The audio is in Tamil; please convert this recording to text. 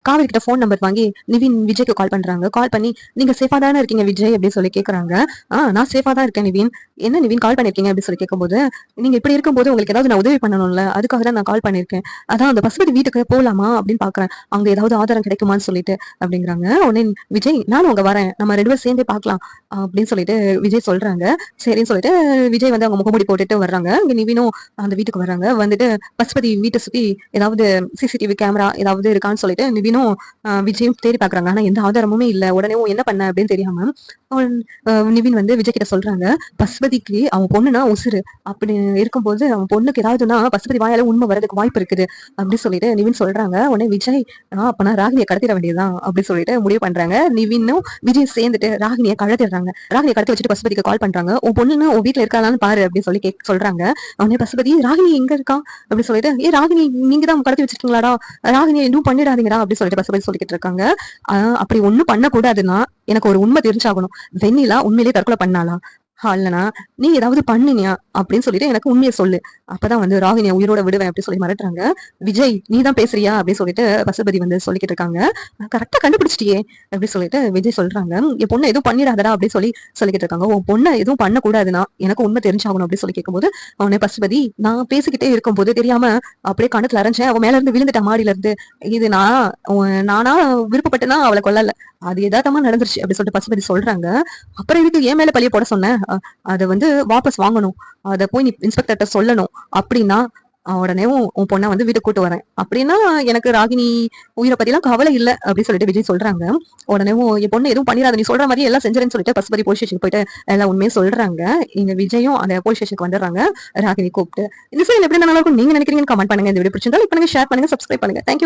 காவேரி கிட்ட ஃபோன் நம்பர் வாங்கி நிவின் விஜய்க்கு கால் பண்றாங்க. கால் பண்ணி நீங்க சேஃபா தானே இருக்கீங்க விஜய் அப்படின்னு சொல்லி கேக்குறாங்க. நான் சேஃபா தான் இருக்கேன் நிவின். என்ன நிவின் கால் பண்ணிருக்கீங்க அப்படின்னு சொல்லி கேட்கும்போது, நீங்க இப்படி இருக்கும்போது உங்களுக்கு ஏதாவது நான் உதவி பண்ணணும்ல, அதுக்காக தான் நான் கால் பண்ணிருக்கேன். அதான் அந்த பசுபதி வீட்டுக்கு போலாமா அப்படின்னு பாக்குறேன். அங்க ஏதாவது ஆதாரம் கிடைக்குமான்னு சொல்லிட்டு அப்படிங்கிறாங்க. உடனே விஜய் நானும் அங்க வரேன், நம்ம 2 பேரும் சேர்ந்தே பார்க்கலாம் அப்படின்னு சொல்லிட்டு விஜய் சொல்றாங்க. சரின்னு சொல்லிட்டு விஜய் வந்து அவங்க முகமூடி போட்டுட்டு வர்றாங்க. இங்க நிவினும் அந்த வீட்டுக்கு வர்றாங்க. வந்துட்டு பசுபதி வீட்டை சுத்தி ஏதாவது சிசிடிவி கேமரா ஏதாவது இருக்கான்னு சொல்லிட்டு நிவினும் விஜயும் தேடி பாக்குறாங்க. ஆனா எந்த ஆதாரமுமே இல்ல. உடனே என்ன பண்ண அப்படின்னு தெரியாம நிவின் வந்து விஜய் கிட்ட சொல்றாங்க, பசுபதிக்கு அவன் பொண்ணுனா உசுரு. அப்படி இருக்கும்போது அவன் பொண்ணுக்கு ஏதாவதுன்னா பசுபதி வாயால உண்மை வரதுக்கு வாய்ப்பு இருக்குது அப்படின்னு சொல்லிட்டு நிவின் சொல்றாங்க. உடனே விஜய் அப்பனா ராகினியை கடத்திட வேண்டியதுதான் அப்படின்னு சொல்லிட்டு முடிவு பண்றாங்க. நிவினும் விஜய் சேர்ந்துட்டு ராகினியை கடத்திடுறாங்க. ராகினியை கடத்தி வச்சுட்டு பசுபதிக்கு கால் பண்றாங்க. உன் பொண்ணுன்னு உன் வீட்டுல இருக்காளான்னு பாரு அப்படின்னு சொல்லி சொல்றாங்க. உடனே பசுபதி ராகினி எங்க இருக்கா அப்படின்னு சொல்லிட்டு ராகினி நீங்க தான் கடத்தி வச்சிருக்கீங்களாடா, ராகினி இன்னும் பண்ணிடாதீங்கடா அப்படின்னு சொல்லிட்டு பசுபதி சொல்லிக்கிட்டு இருக்காங்க. அப்படி ஒண்ணும் பண்ணக்கூடாதுன்னா எனக்கு ஒரு உண்மை தெரிஞ்சாகணும். வெண்ணிலா உண்மையிலேயே தற்கொலை பண்ணாளா இல்லனா நீ ஏதாவது பண்ணினியா அப்படின்னு சொல்லிட்டு எனக்கு உண்மையை சொல்லு. அப்பதான் வந்து ராகினியை உயிரோட விடுவேன் அப்படின்னு சொல்லி மிரட்டுறாங்க. விஜய் நீ தான் பேசுறியா அப்படின்னு சொல்லிட்டு பசுபதி வந்து சொல்லிக்கிட்டு இருக்காங்க. கரெக்டா கண்டுபிடிச்சிட்டியே அப்படின்னு சொல்லிட்டு விஜய் சொல்றாங்க. என் பொண்ணை எதுவும் பண்ணிடாதடா அப்படின்னு சொல்லி சொல்லிக்கிட்டு இருக்காங்க. உன் பொண்ணை எதுவும் பண்ணக்கூடாதுன்னா எனக்கு உண்மை தெரிஞ்சாகணும் அப்படின்னு சொல்லி கேட்கும்போது அவனே பசுபதி நான் பேசிக்கிட்டே இருக்கும் போது தெரியாம அப்படியே கணத்துல அரைஞ்சேன், அவன் மேல இருந்து விழுந்துட்டா மாடியில இருந்து. இது நானா விருப்பப்பட்டுனா அவளை கொல்லல, அது எதார்த்தமா நடந்துருச்சு அப்படின்னு சொல்லிட்டு பசுபதி சொல்றாங்க. அப்புறம் இதுக்கு ஏன் மேல பழிய போட சொன்னேன், அதை வந்து வாபஸ் வாங்கணும், அதை போய் நீ இன்ஸ்பெக்டர்கிட்ட சொல்லணும் அப்படின்னா உடனே உன் பொண்ணை வந்து வீட்டுக்கு கூட்டு வரேன் அப்படின்னா எனக்கு ராகினி உயிரை பத்தி எல்லாம் கவலை இல்லை அப்படின்னு சொல்லிட்டு விஜய் சொல்றாங்க. உடனே என் பொண்ணு எதுவும் பண்ணிடாத, நீ சொல்ற மாதிரி எல்லாம் செஞ்சிருன்னு சொல்லிட்டு பசுபதி போலீஸ் ஸ்டேஷனுக்கு போயிட்டு எல்லாம் உண்மையை சொல்றாங்க. இங்க விஜயும் அந்த போலீஸ் ஸ்டேஷனுக்கு வந்துடுறாங்க ராகினி கூப்பிட்டு. இந்த சீரியல் எப்படி நல்லா இருக்கும் நீங்க நினைக்கிறீங்கன்னு கமெண்ட் பண்ணுங்க. இந்த வீடியோ பிடிச்சிருந்தா லைக் பண்ணுங்க, ஷேர் பண்ணுங்க, சப்ஸ்கிரைப் பண்ணுங்க. தேங்க்யூ.